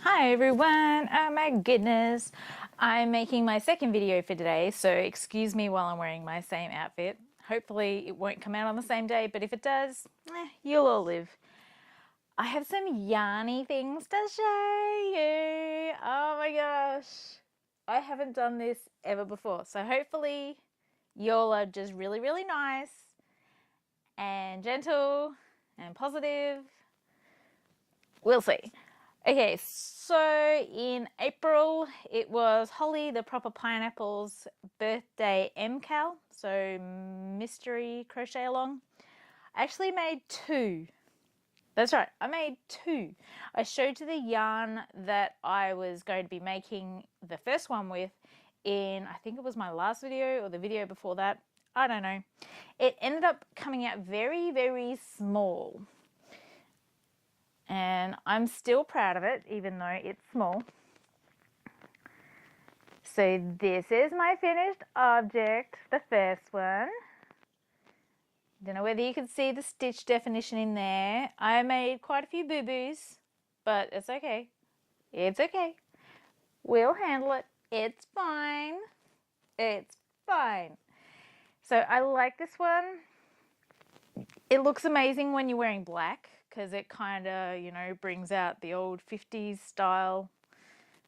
Hi everyone, oh my goodness, I'm making my second video for today, so excuse me while I'm wearing my same outfit. Hopefully it won't come out on the same day, but if it does, you'll all live. I have some yarny things to show you. Oh my gosh, I haven't done this ever before, so hopefully y'all are just really nice and gentle and positive. We'll see. Okay, so in April, it was Holly the Proper Pineapple's birthday MCAL, so mystery crochet along. I actually made two. That's right, I made two. I showed you the yarn that I was going to be making the first one with in, I think it was my last video or the video before that. I don't know. It ended up coming out very small. And I'm still proud of it, even though it's small. So this is my finished object, the first one. Don't know whether you can see the stitch definition in there. I made quite a few boo-boos, but it's okay. It's okay. We'll handle it. It's fine. It's fine. So I like this one. It looks amazing when you're wearing black because it kind of, you know, brings out the old 50s style.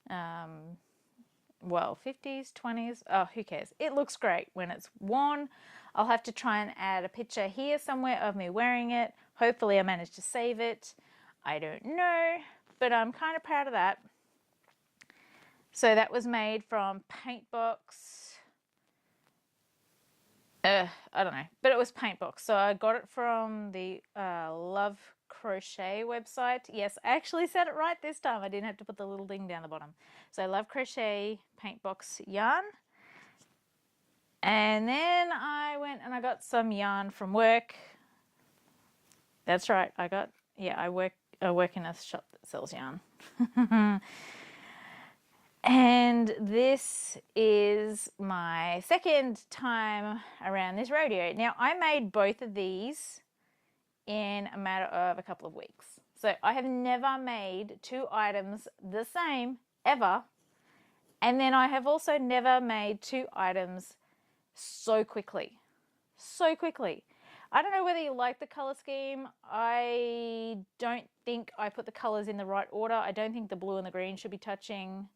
Well, 50s, 20s, oh, who cares? It looks great when it's worn. I'll have to try and add a picture here somewhere of me wearing it. Hopefully I managed to save it. I don't know, but I'm kind of proud of that. So that was made from Paintbox. I don't know, but it was Paintbox. So I got it from the Love Crochet website. Yes, I actually said it right this time. I didn't have to put the little ding down the bottom. So Love Crochet Paintbox yarn. And then I went and I got some yarn from work. That's right. I work in a shop that sells yarn. And this is my second time around this rodeo. Now, I made both of these in a matter of a couple of weeks. So I have never made two items the same ever. And then I have also never made two items so quickly. So quickly. I don't know whether you like the color scheme. I don't think I put the colors in the right order. I don't think the blue and the green should be touching.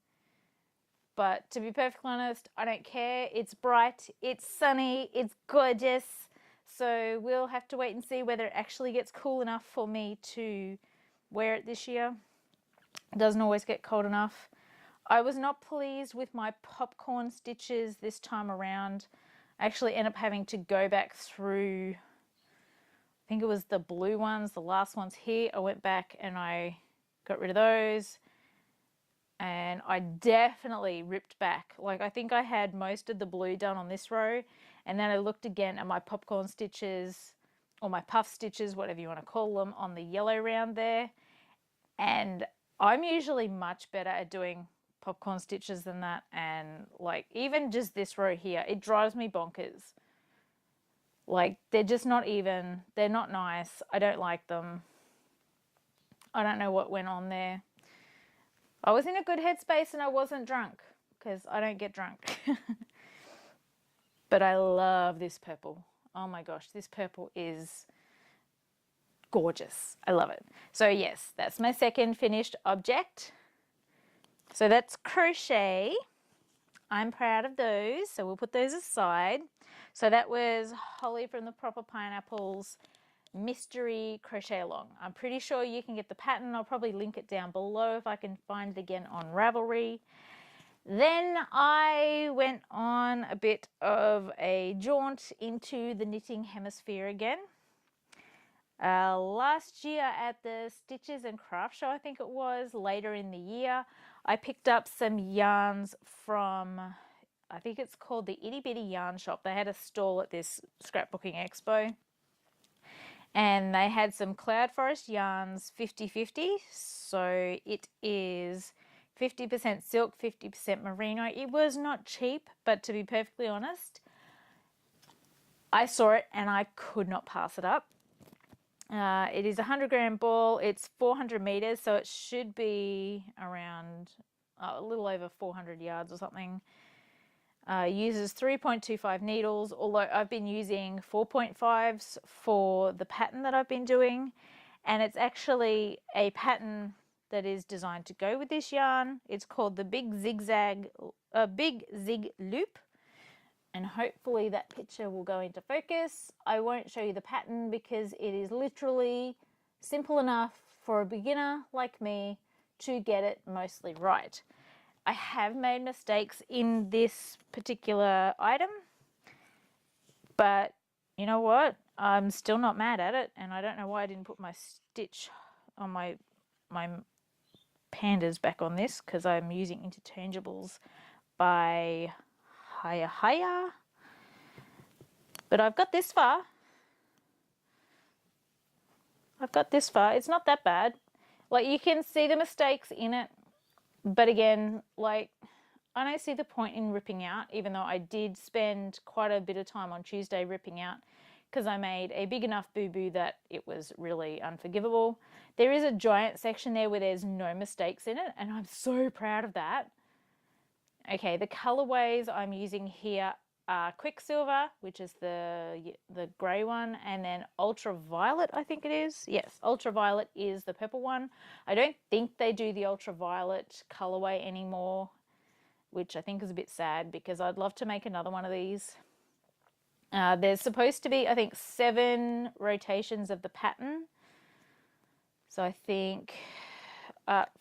But to be perfectly honest, I don't care. It's bright, it's sunny, it's gorgeous. So we'll have to wait and see whether it actually gets cool enough for me to wear it this year. It doesn't always get cold enough. I was not pleased with my popcorn stitches this time around. I actually ended up having to go back through, I think it was the blue ones, the last ones here. I went back and I got rid of those. And I definitely ripped back. Like, I think I had most of the blue done on this row, and then I looked again at my popcorn stitches, or my puff stitches, whatever you want to call them, on the yellow round there. And I'm usually much better at doing popcorn stitches than that, and like even just this row here, it drives me bonkers. Like, they're just not even, they're not nice. I don't like them. I don't know what went on there. I was in a good headspace and I wasn't drunk, because I don't get drunk. But I love this purple. Oh my gosh, this purple is gorgeous. I love it. So yes, that's my second finished object. So that's crochet. I'm proud of those, so we'll put those aside. So that was Holly from the Proper Pineapples mystery crochet along. I'm pretty sure you can get the pattern. I'll probably link it down below if I can find it again on Ravelry. Then I went on a bit of a jaunt into the knitting hemisphere again. Last year at the Stitches and Craft Show, I think it was, later in the year, I picked up some yarns from, I think it's called the Itty Bitty Yarn Shop. They had a stall at this scrapbooking expo. And they had some Cloud Forest yarns 50-50. So it is 50% silk, 50% merino. It was not cheap, but to be perfectly honest, I saw it and I could not pass it up. It is a 100-gram ball. It's 400 meters, so it should be around a little over 400 yards or something. Uses 3.25 needles, although I've been using 4.5s for the pattern that I've been doing, and it's actually a pattern that is designed to go with this yarn. It's called the Big Zig Loop, and hopefully that picture will go into focus. I won't show you the pattern because it is literally simple enough for a beginner like me to get it mostly right. I have made mistakes in this particular item, but you know what? I'm still not mad at it, and I don't know why I didn't put my stitch on my pandas back on this, because I'm using Interchangeables by Hiya. But I've got this far. It's not that bad. Like, you can see the mistakes in it, but again, like, I don't see the point in ripping out, even though I did spend quite a bit of time on Tuesday ripping out, because I made a big enough boo-boo that it was really unforgivable. There is a giant section there where there's no mistakes in it, and I'm so proud of that. Okay, the colorways I'm using here are Quicksilver, which is the grey one, and then Ultra Violet, I think it is. Yes, Ultra Violet is the purple one. I don't think they do the Ultra Violet colorway anymore, which I think is a bit sad because I'd love to make another one of these. There's supposed to be, I think, 7 rotations of the pattern. So I think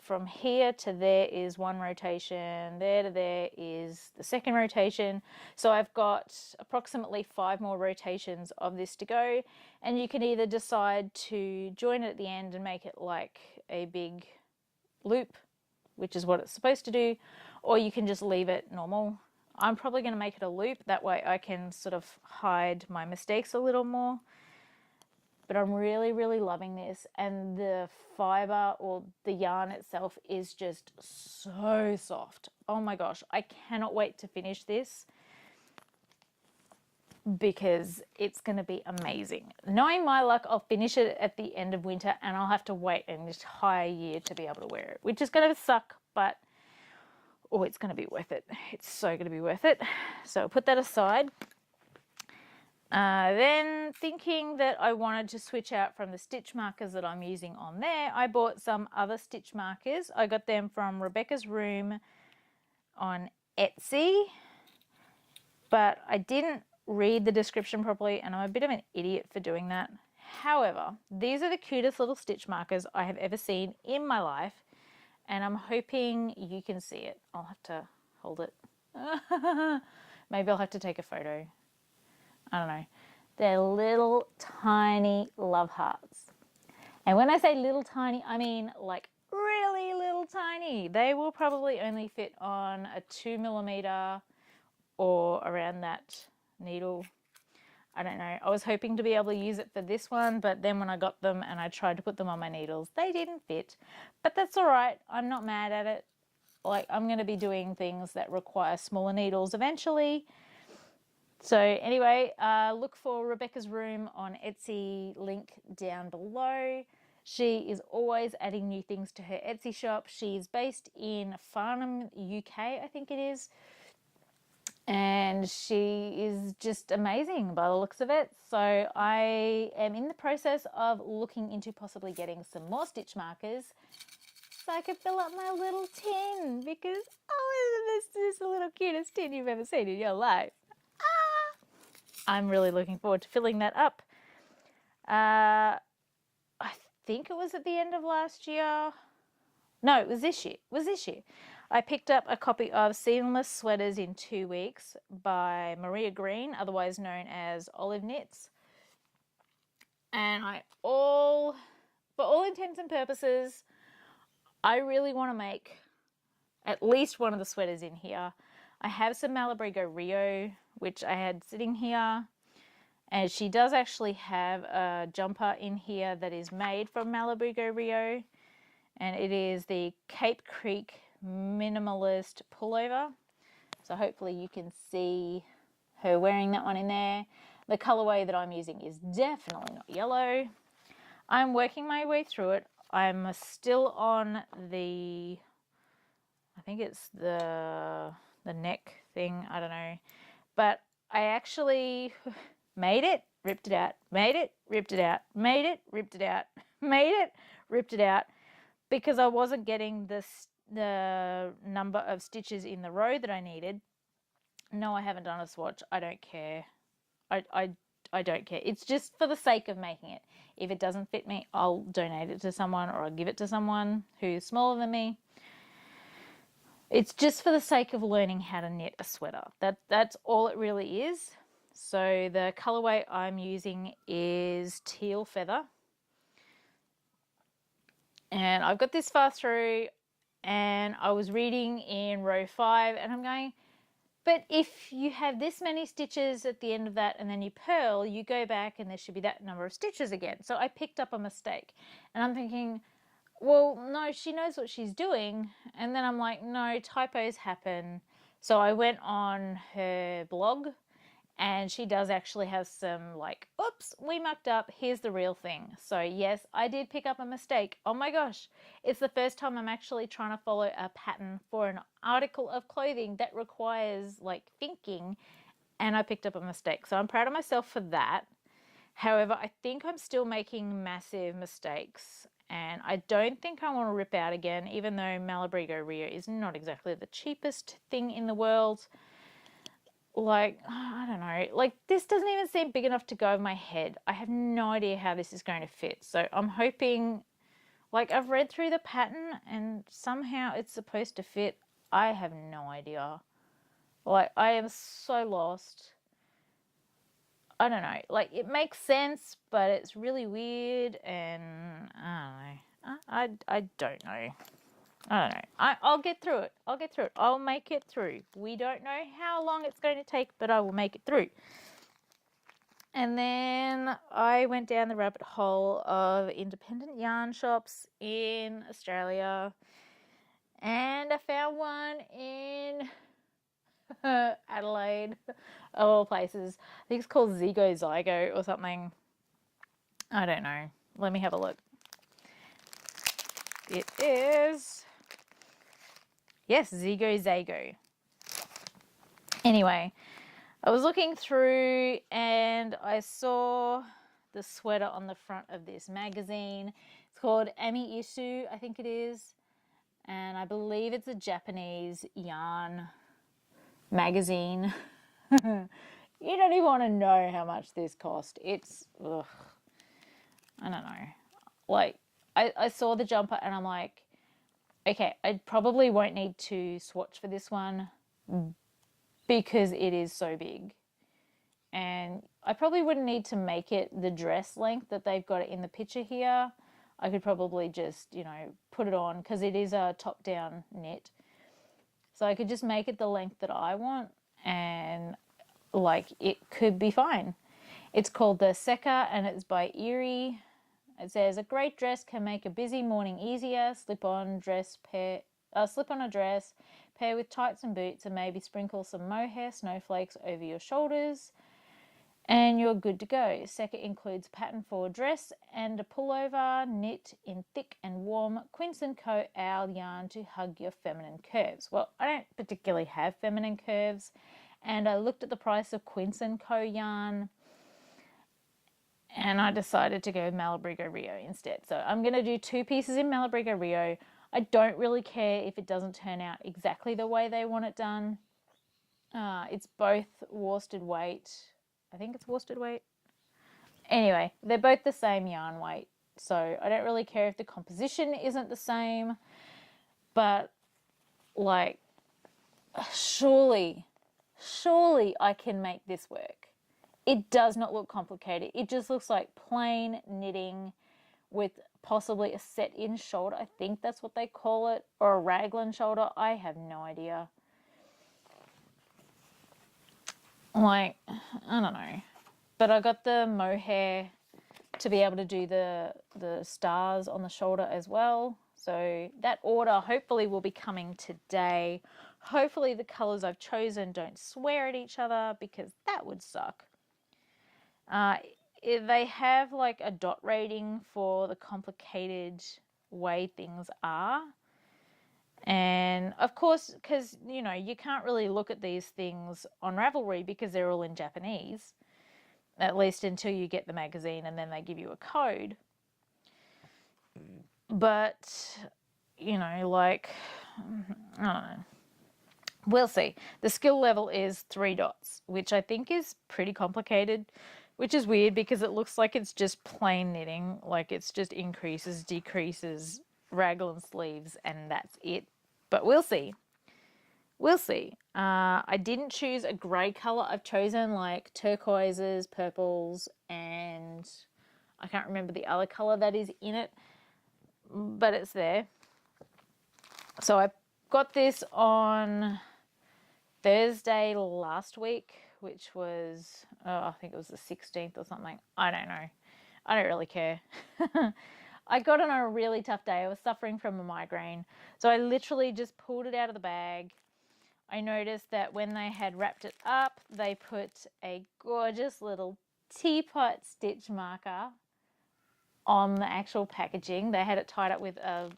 from here to there is 1 rotation, there to there is the 2nd rotation. So I've got approximately 5 more rotations of this to go, and you can either decide to join it at the end and make it like a big loop, which is what it's supposed to do, or you can just leave it normal. I'm probably going to make it a loop, that way I can sort of hide my mistakes a little more. But I'm really, really loving this, and the fiber or the yarn itself is just so soft. Oh my gosh, I cannot wait to finish this because it's going to be amazing. Knowing my luck, I'll finish it at the end of winter and I'll have to wait an entire year to be able to wear it, which is going to suck, but oh, it's going to be worth it. It's so going to be worth it. So I'll put that aside. Then thinking that I wanted to switch out from the stitch markers that I'm using on there, I bought some other stitch markers. I got them from Rebecca's Room on Etsy, but I didn't read the description properly and I'm a bit of an idiot for doing that. However, these are the cutest little stitch markers I have ever seen in my life, and I'm hoping you can see it. I'll have to hold it. Maybe I'll have to take a photo. I don't know. They're little tiny love hearts. And when I say little tiny, I mean like really little tiny. They will probably only fit on a 2mm or around that needle. I don't know. I was hoping to be able to use it for this one, but then when I got them and I tried to put them on my needles, they didn't fit. But that's all right. I'm not mad at it. Like, I'm going to be doing things that require smaller needles eventually. So anyway, look for Rebecca's Room on Etsy, link down below. She is always adding new things to her Etsy shop. She's based in Farnham, UK, I think it is. And she is just amazing by the looks of it. So I am in the process of looking into possibly getting some more stitch markers so I can fill up my little tin, because, oh, isn't this the little cutest tin you've ever seen in your life? I'm really looking forward to filling that up. I think it was at the end of last year. No, it was this year. I picked up a copy of Seamless Sweaters in 2 Weeks by Maria Green, otherwise known as Olive Knits. And for all intents and purposes, I really want to make at least one of the sweaters in here. I have some Malabrigo Rio, which I had sitting here, and she does actually have a jumper in here that is made from Malabrigo Rio, and it is the Cape Creek Minimalist Pullover. So hopefully you can see her wearing that one in there. The colorway that I'm using is definitely not yellow. I'm working my way through it. I'm still on the, I think it's the neck thing, I don't know. But I actually made it, ripped it out, made it, ripped it out, made it, ripped it out, made it, ripped it out, because I wasn't getting the number of stitches in the row that I needed. No, I haven't done a swatch. I don't care. I don't care. It's just for the sake of making it. If it doesn't fit me, I'll donate it to someone, or I'll give it to someone who's smaller than me. It's just for the sake of learning how to knit a sweater. That's all it really is. So the colorway I'm using is Teal Feather. And I've got this far through, and I was reading in row 5, and I'm going, but if you have this many stitches at the end of that and then you purl, you go back and there should be that number of stitches again. So I picked up a mistake, and I'm thinking, well, no, she knows what she's doing. And then I'm like, no, typos happen. So I went on her blog, and she does actually have some like, oops, we mucked up, here's the real thing. So yes, I did pick up a mistake. Oh my gosh, it's the first time I'm actually trying to follow a pattern for an article of clothing that requires like thinking, and I picked up a mistake. So I'm proud of myself for that. However, I think I'm still making massive mistakes, and I don't think I want to rip out again, even though Malabrigo Rio is not exactly the cheapest thing in the world. Like, I don't know, like this doesn't even seem big enough to go over my head. I have no idea how this is going to fit. So I'm hoping, like, I've read through the pattern and somehow it's supposed to fit. I have no idea. Like, I am so lost. I don't know, like it makes sense, but it's really weird, and I don't know. I don't know. I don't know. I'll get through it. I'll get through it. I'll make it through. We don't know how long it's going to take, but I will make it through. And then I went down the rabbit hole of independent yarn shops in Australia, and I found one in Adelaide, of all places. I think it's called Zygo or something. I don't know. Let me have a look. It is... yes, Zago. Anyway, I was looking through and I saw the sweater on the front of this magazine. It's called Ami Isu, I think it is. And I believe it's a Japanese yarn magazine. You don't even want to know how much this cost. It's, ugh, I don't know. Like, I saw the jumper and I'm like, okay, I probably won't need to swatch for this one because it is so big. And I probably wouldn't need to make it the dress length that they've got it in the picture here. I could probably just, you know, put it on because it is a top-down knit. So I could just make it the length that I want, and like it could be fine. It's called the Seka and it's by Erie. It says, a great dress can make a busy morning easier. Slip on a dress, pair with tights and boots, and maybe sprinkle some mohair snowflakes over your shoulders, and you're good to go. Seka includes pattern for a dress and a pullover, knit in thick and warm Quince & Co. owl yarn to hug your feminine curves. Well, I don't particularly have feminine curves, and I looked at the price of Quince & Co. yarn, and I decided to go with Malabrigo Rio instead. So I'm going to do 2 pieces in Malabrigo Rio. I don't really care if it doesn't turn out exactly the way they want it done. It's both worsted weight. I think it's worsted weight. Anyway, they're both the same yarn weight. So I don't really care if the composition isn't the same. But, like, surely I can make this work. It does not look complicated. It just looks like plain knitting with possibly a set-in shoulder. I think that's what they call it. Or a raglan shoulder. I have no idea. Like, I don't know. But I got the mohair to be able to do the stars on the shoulder as well. So that order hopefully will be coming today. Hopefully the colours I've chosen don't swear at each other, because that would suck. they have like a dot rating for the complicated way things are. And of course, because, you know, you can't really look at these things on Ravelry because they're all in Japanese, at least until you get the magazine and then they give you a code. But, you know, like, I don't know. We'll see. The skill level is 3 dots, which I think is pretty complicated, which is weird because it looks like it's just plain knitting, like it's just increases, decreases, raglan sleeves, and that's it. But we'll see. We'll see. I didn't choose a grey colour. I've chosen like turquoises, purples, and I can't remember the other colour that is in it, but it's there. So I got this on Thursday last week, which was, I think it was the 16th or something. I don't know. I don't really care. I got it on a really tough day. I was suffering from a migraine. So I literally just pulled it out of the bag. I noticed that when they had wrapped it up, they put a gorgeous little teapot stitch marker on the actual packaging. They had it tied up with a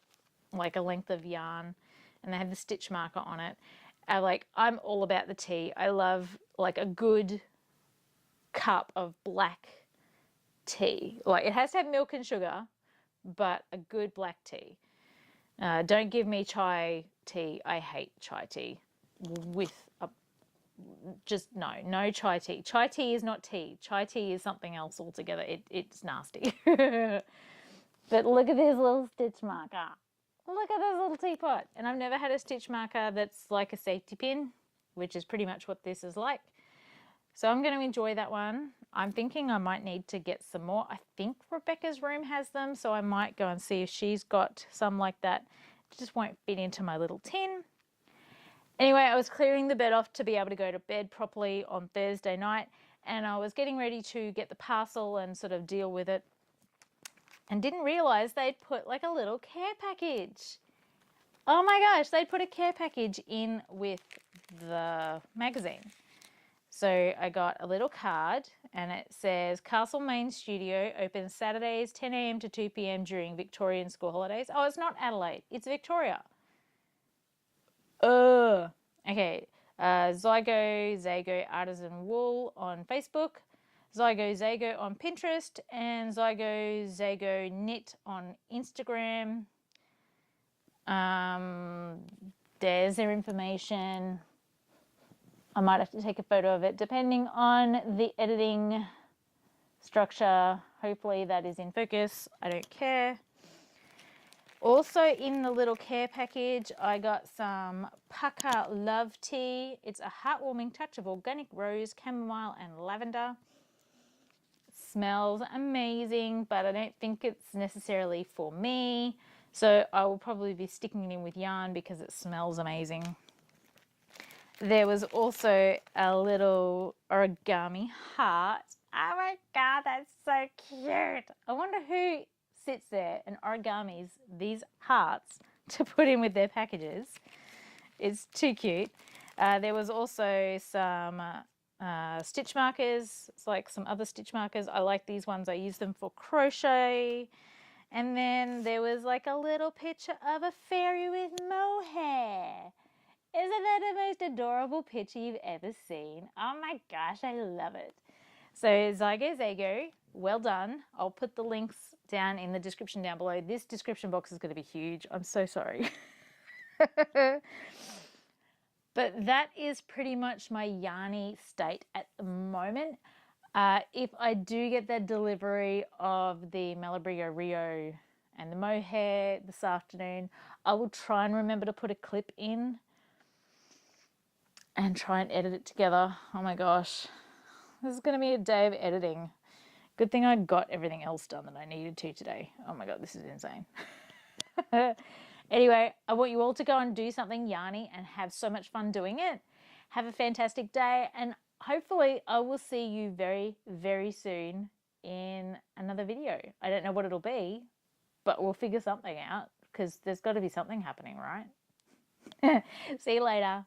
length of yarn, and they had the stitch marker on it. I'm all about the tea. I love like a good cup of black tea. Like, it has to have milk and sugar, but a good black tea. Don't give me chai tea. I hate chai tea. No chai tea. Chai tea is not tea. Chai tea is something else altogether. It's nasty. But look at this little stitch marker. Look at this little teapot. And I've never had a stitch marker that's like a safety pin, which is pretty much what this is like. So I'm going to enjoy that one. I'm thinking I might need to get some more. I think Rebecca's room has them, so I might go and see if she's got some like that. It just won't fit into my little tin. Anyway, I was clearing the bed off to be able to go to bed properly on Thursday night, and I was getting ready to get the parcel and sort of deal with it, and didn't realise they'd put like a little care package. Oh my gosh, they'd put a care package in with the magazine. So I got a little card, and it says Castle Main Studio opens Saturdays 10 a.m. to 2 p.m. during Victorian school holidays. Oh, it's not Adelaide, it's Victoria. Okay. Zygo Zago Artisan Wool on Facebook, Zygo Zago on Pinterest, and Zygo Zago Knit on Instagram. There's their information. I might have to take a photo of it depending on the editing structure. Hopefully that is in focus. I don't care. Also in the little care package, I got some Pucker Love Tea. It's a heartwarming touch of organic rose, chamomile, and lavender. It smells amazing, but I don't think it's necessarily for me. So I will probably be sticking it in with yarn because it smells amazing. There was also a little origami heart. Oh my God, that's so cute. I wonder who sits there and origamis these hearts to put in with their packages. It's too cute. There was also some stitch markers. It's like some other stitch markers. I like these ones. I use them for crochet. And then there was like a little picture of a fairy with mohair. Isn't that the most adorable picture you've ever seen? Oh my gosh, I love it. So Zygo Zago, well done. I'll put the links down in the description down below. This description box is going to be huge. I'm so sorry. But that is pretty much my Yarny state at the moment. If I do get that delivery of the Malabrigo Rio and the mohair this afternoon, I will try and remember to put a clip in and try and edit it together. Oh my gosh. This is going to be a day of editing. Good thing I got everything else done that I needed to today. Oh my God, this is insane. Anyway, I want you all to go and do something yarny and have so much fun doing it. Have a fantastic day, and hopefully I will see you very, very soon in another video. I don't know what it'll be, but we'll figure something out because there's got to be something happening, right? See you later.